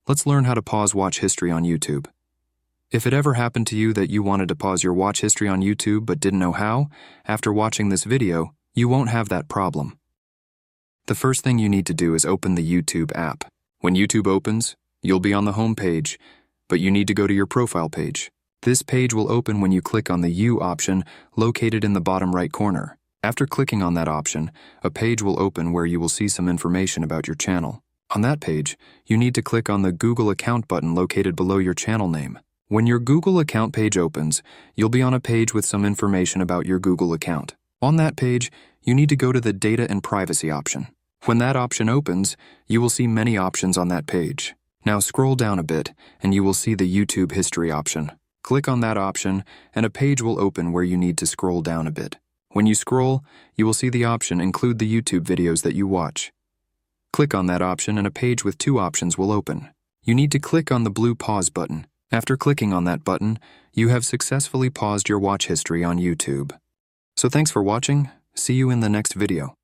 Let's learn how to pause watch history on YouTube. If it ever happened to you that you wanted to pause your watch history on YouTube but didn't know how, after watching this video, you won't have that problem. The first thing you need to do is open the YouTube app. When YouTube opens, you'll be on the home page, but you need to go to your profile page. This page will open when you click on the U option located in the bottom right corner. After clicking on that option, a page will open where you will see some information about your channel. On that page, you need to click on the Google account button located below your channel name. When your Google account page opens, you'll be on a page with some information about your Google account. On that page, you need to go to the Data and Privacy option. When that option opens, you will see many options on that page. Now scroll down a bit, and you will see the YouTube History option. Click on that option, and a page will open where you need to scroll down a bit. When you scroll, you will see the option Include the YouTube videos that you watch. Click on that option and a page with two options will open. You need to click on the blue pause button. After clicking on that button, you have successfully paused your watch history on YouTube. So thanks for watching. See you in the next video.